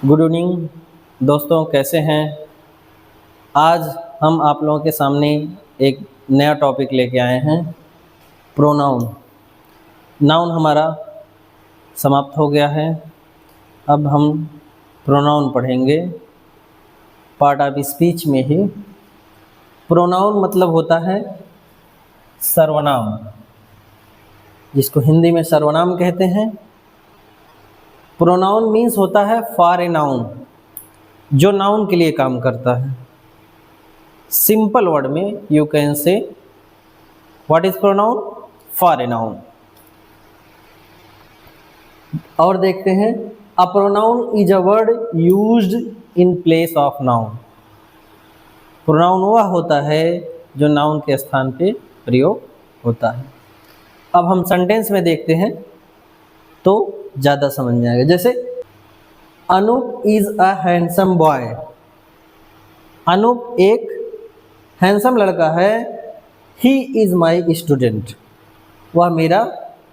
Good evening दोस्तों, कैसे हैं। आज हम आप लोगों के सामने एक नया टॉपिक लेके आए हैं, प्रोनाउन। नाउन हमारा समाप्त हो गया है। अब हम प्रोनाउन पढ़ेंगे पार्ट ऑफ स्पीच में ही। प्रोनाउन मतलब होता है सर्वनाम, जिसको हिंदी में सर्वनाम कहते हैं। प्रोनाउन मीन्स होता है फॉर ए नाउन, जो नाउन के लिए काम करता है। सिंपल वर्ड में you can say what is pronoun, for a noun. और देखते हैं, a pronoun is a word used in place of noun. Pronoun वह होता है जो नाउन के स्थान पे प्रयोग होता है। अब हम सेंटेंस में देखते हैं तो ज़्यादा समझ में आएगा। जैसे Anoop is a handsome boy. Anoop एक हैंडसम लड़का है। ही इज़ माई स्टूडेंट, वह मेरा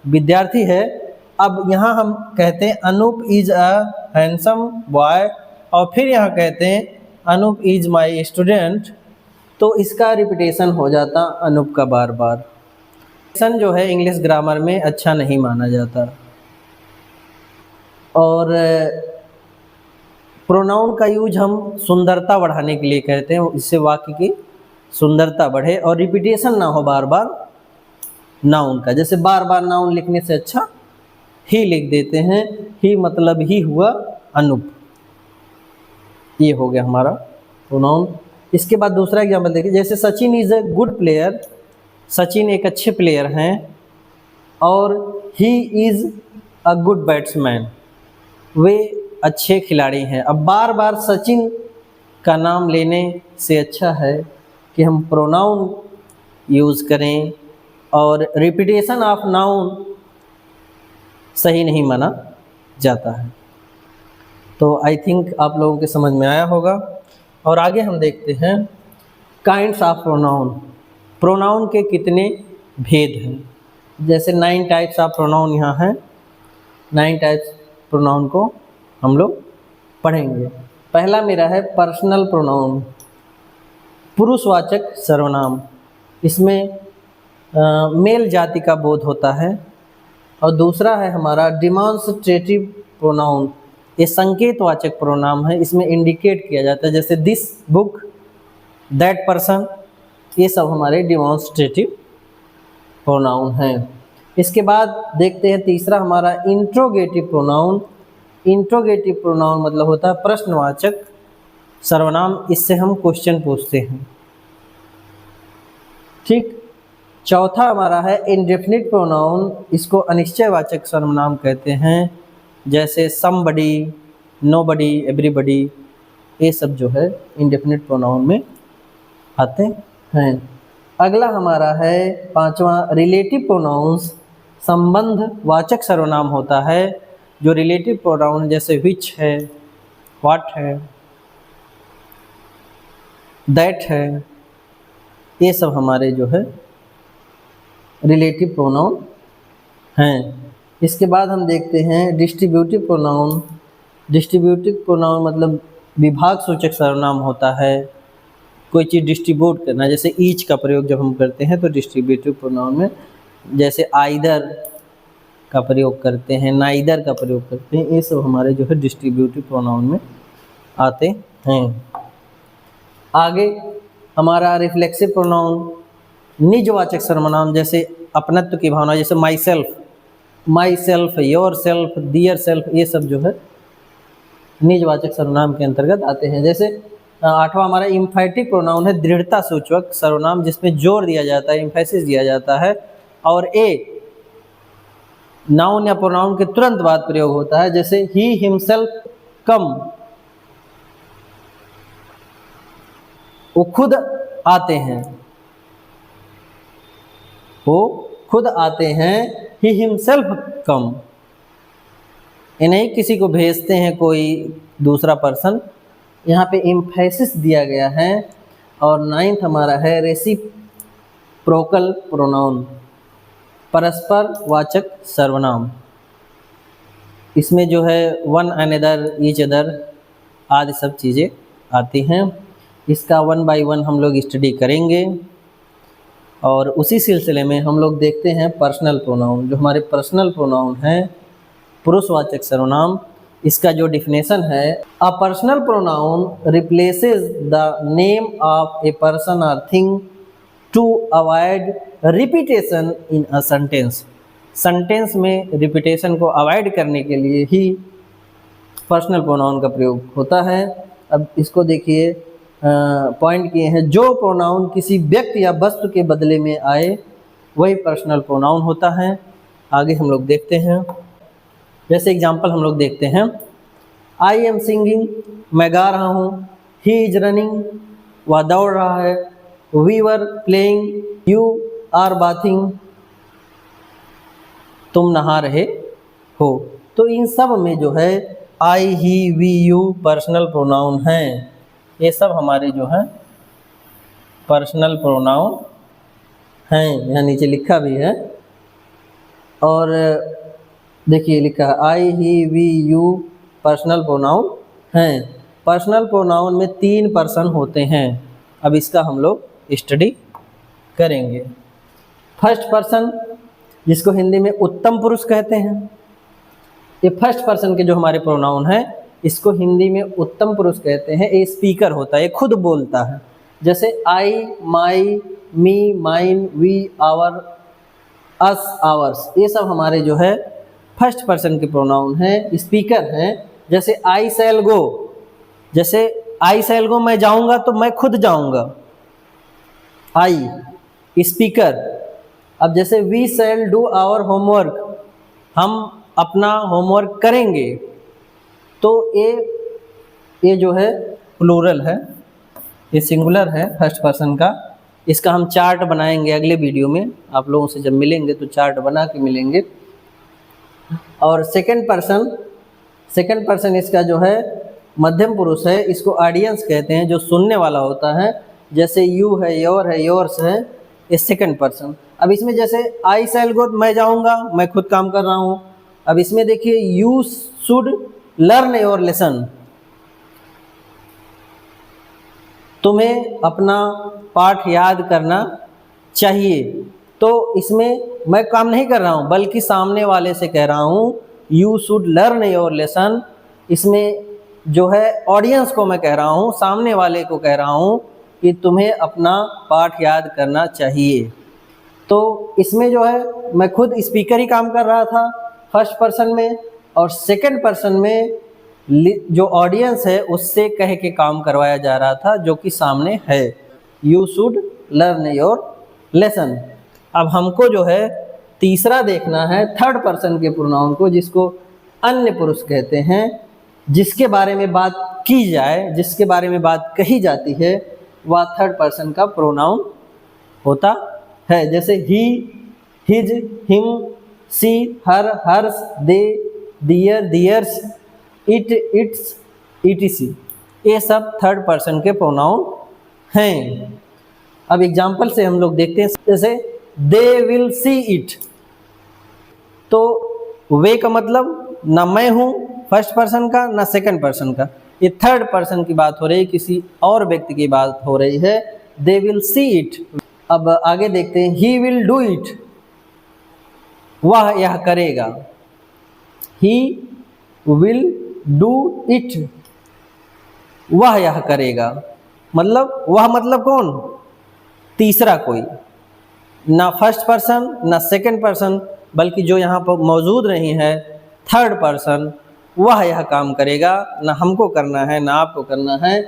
विद्यार्थी है। अब यहाँ हम कहते हैं Anoop is a handsome boy, और फिर यहाँ कहते हैं अनूप इज माई स्टूडेंट, तो इसका रिपीटेशन हो जाता अनूप का बार बार। रिपीटेशन जो है इंग्लिश ग्रामर में अच्छा नहीं माना जाता। और प्रोनाउन का यूज हम सुंदरता बढ़ाने के लिए कहते हैं, इससे वाक्य की सुंदरता बढ़े और रिपीटेशन ना हो बार बार नाउन का। जैसे बार बार नाउन लिखने से अच्छा ही लिख देते हैं। ही मतलब ही हुआ अनूप, ये हो गया हमारा प्रोनाउन। इसके बाद दूसरा एग्जाम्पल देखिए, जैसे Sachin is a good player. Sachin एक अच्छे प्लेयर हैं। और he is a good batsman, वे अच्छे खिलाड़ी हैं। अब बार बार सचिन का नाम लेने से अच्छा है कि हम प्रोनाउन यूज़ करें, और रिपीटेशन ऑफ नाउन सही नहीं माना जाता है। तो आई थिंक आप लोगों के समझ में आया होगा। और आगे हम देखते हैं काइंड्स ऑफ प्रोनाउन। प्रोनाउन के कितने भेद हैं। जैसे 9 टाइप्स ऑफ प्रोनाउन यहाँ हैं। 9 टाइप्स प्रोनाउन को हम लोग पढ़ेंगे। पहला मेरा है पर्सनल प्रोनाउन, पुरुषवाचक सर्वनाम। इसमें मेल जाति का बोध होता है। और दूसरा है हमारा डिमॉन्स्ट्रेटिव प्रोनाउन, ये संकेतवाचक प्रोनाउन है। इसमें इंडिकेट किया जाता है, जैसे दिस बुक, दैट पर्सन, ये सब हमारे डिमॉन्स्ट्रेटिव प्रोनाउन हैं। इसके बाद देखते हैं तीसरा हमारा इंट्रोगेटिव प्रोनाउन। इंट्रोगेटिव प्रोनाउन मतलब होता है प्रश्नवाचक सर्वनाम, इससे हम क्वेश्चन पूछते हैं। ठीक। चौथा हमारा है इंडेफिनिट प्रोनाउन, इसको अनिश्चयवाचक सर्वनाम कहते हैं। जैसे समबडी, नोबडी, एवरीबडी, ये सब जो है इंडेफिनिट प्रोनाउन में आते हैं। अगला हमारा है पांचवा रिलेटिव प्रोनाउंस, संबंधवाचक सर्वनाम होता है। जो रिलेटिव प्रोनाउन जैसे विच है, व्हाट है, दैट है, ये सब हमारे जो है रिलेटिव प्रोनाउन हैं। इसके बाद हम देखते हैं डिस्ट्रीब्यूटिव प्रोनाउन। डिस्ट्रीब्यूटिव प्रोनाउन मतलब विभाग सूचक सर्वनाम होता है। कोई चीज़ डिस्ट्रीब्यूट करना, जैसे ईच का प्रयोग जब हम करते हैं तो डिस्ट्रीब्यूटिव प्रोनाउन में, जैसे आइदर का प्रयोग करते हैं, नाइदर का प्रयोग करते हैं, ये सब हमारे जो है डिस्ट्रीब्यूटिव प्रोनाउन में आते हैं। आगे हमारा रिफ्लेक्सिव प्रोनाउन, निजवाचक सर्वनाम, जैसे अपनत्व की भावना, जैसे myself, yourself, their self, ये सब जो है निजवाचक सर्वनाम के अंतर्गत आते हैं। जैसे आठवां हमारा इम्फैटिक प्रोनाउन है, दृढ़ता सूचक सर्वनाम, जिसमें जोर दिया जाता है, इम्फेसिस दिया जाता है। और ए नाउन या प्रोनाउन के तुरंत बाद प्रयोग होता है, जैसे ही हिमसेल्फ कम, वो खुद आते हैं, वो खुद आते हैं। ही हिमसेल्फ कम, ये नहीं किसी को भेजते हैं कोई दूसरा पर्सन, यहाँ पे इम्फेसिस दिया गया है। और 9th हमारा है रेसिप्रोकल प्रोनाउन, परस्पर वाचक सर्वनाम। इसमें जो है वन अनदर, ईच अदर, आदि सब चीज़ें आती हैं। इसका 1 बाय 1 हम लोग स्टडी करेंगे। और उसी सिलसिले में हम लोग देखते हैं पर्सनल प्रोनाउन। जो हमारे पर्सनल प्रोनाउन हैं, पुरुषवाचक सर्वनाम, इसका जो डिफिनेशन है, a personal pronoun replaces the name of a person और thing to avoid repetition in a sentence. Sentence में रिपीटेशन को अवॉइड करने के लिए ही पर्सनल प्रोनाउन का प्रयोग होता है। अब इसको देखिए, पॉइंट किए हैं, जो प्रोनाउन किसी व्यक्ति या वस्तु के बदले में आए वही पर्सनल प्रोनाउन होता है। आगे हम लोग देखते हैं, जैसे एग्जांपल हम लोग देखते हैं, आई एम सिंगिंग, मैं गा रहा हूँ, ही इज रनिंग, वह दौड़ रहा है, we were playing, you are bathing, तुम नहा रहे हो। तो इन सब में जो है आई, ही, वी, यू पर्सनल प्रोनाउन हैं। ये सब हमारे जो हैं पर्सनल प्रोनाउन हैं। यहाँ नीचे लिखा भी है, और देखिए लिखा है आई, ही, वी, यू पर्सनल प्रोनाउन हैं। पर्सनल प्रोनाउन में 3 पर्सन होते हैं। अब इसका हम लोग स्टडी करेंगे। फर्स्ट पर्सन, जिसको हिंदी में उत्तम पुरुष कहते हैं, ये फर्स्ट पर्सन के जो हमारे प्रोनाउन हैं, इसको हिंदी में उत्तम पुरुष कहते हैं। ये स्पीकर होता है, ये खुद बोलता है। जैसे I, my, me, mine, we, our, us, ours, ये सब हमारे जो है फर्स्ट पर्सन के प्रोनाउन हैं, स्पीकर हैं। जैसे आई शैल गो, जैसे आई शैल गो, मैं जाऊंगा तो मैं खुद जाऊंगा, आई स्पीकर। अब जैसे we shall do our homework, हम अपना होमवर्क करेंगे, तो ये जो है प्लूरल है, ये सिंगुलर है फर्स्ट पर्सन का। इसका हम चार्ट बनाएंगे अगले वीडियो में, आप लोगों से जब मिलेंगे तो चार्ट बना के मिलेंगे। और सेकंड पर्सन इसका जो है मध्यम पुरुष है, इसको ऑडियंस कहते हैं, जो सुनने वाला होता है। जैसे यू है, योर है, योर्स है, ये सेकंड पर्सन। अब इसमें जैसे आई शैल गो, मैं जाऊंगा, मैं खुद काम कर रहा हूँ। अब इसमें देखिए you should learn your lesson, तुम्हें अपना पाठ याद करना चाहिए। तो इसमें मैं काम नहीं कर रहा हूँ, बल्कि सामने वाले से कह रहा हूँ you should learn your lesson. इसमें जो है ऑडियंस को मैं कह रहा हूँ, सामने वाले को कह रहा हूँ कि तुम्हें अपना पाठ याद करना चाहिए। तो इसमें जो है मैं खुद स्पीकर ही काम कर रहा था फर्स्ट पर्सन में, और सेकंड पर्सन में जो ऑडियंस है उससे कह के काम करवाया जा रहा था, जो कि सामने है, you should learn your lesson. अब हमको जो है तीसरा देखना है थर्ड पर्सन के प्रोनाउन को, जिसको अन्य पुरुष कहते हैं। जिसके बारे में बात की जाए, जिसके बारे में बात कही जाती है, वह थर्ड पर्सन का प्रोनाउन होता है। जैसे he, his, him, she, her, hers, they, their, theirs, it, its, etc, ये सब थर्ड पर्सन के प्रोनाउन हैं। अब एग्जाम्पल से हम लोग देखते हैं, जैसे दे विल सी इट, तो वे का मतलब ना मैं हूँ फर्स्ट पर्सन का, ना सेकंड पर्सन का, ये थर्ड पर्सन की बात हो रही है, किसी और व्यक्ति की बात हो रही है। They will see it. अब आगे देखते हैं, ही विल डू इट, वह यह करेगा। ही विल डू इट, वह यह करेगा। मतलब वह मतलब कौन? तीसरा कोई, ना फर्स्ट पर्सन ना सेकंड पर्सन, बल्कि जो यहाँ पर मौजूद नहीं है थर्ड पर्सन, वह यह काम करेगा। ना हमको करना है ना आपको करना है।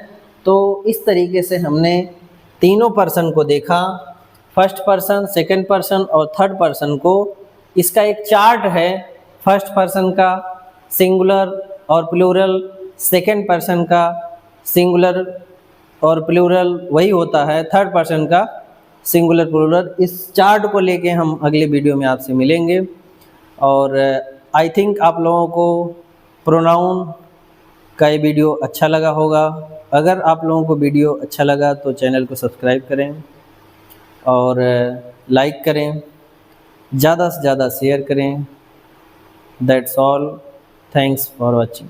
तो इस तरीके से हमने तीनों पर्सन को देखा, फर्स्ट पर्सन, सेकंड पर्सन और थर्ड पर्सन को। इसका एक चार्ट है, फर्स्ट पर्सन का सिंगुलर और प्लूरल, सेकंड पर्सन का सिंगुलर और प्लूरल वही होता है, थर्ड पर्सन का सिंगुलर प्लूरल। इस चार्ट को लेके हम अगले वीडियो में आपसे मिलेंगे। और आई थिंक आप लोगों को प्रोनाउन का ये वीडियो अच्छा लगा होगा। अगर आप लोगों को वीडियो अच्छा लगा तो चैनल को सब्सक्राइब करें और लाइक करें, ज़्यादा से ज़्यादा शेयर करें। That's all, thanks for watching.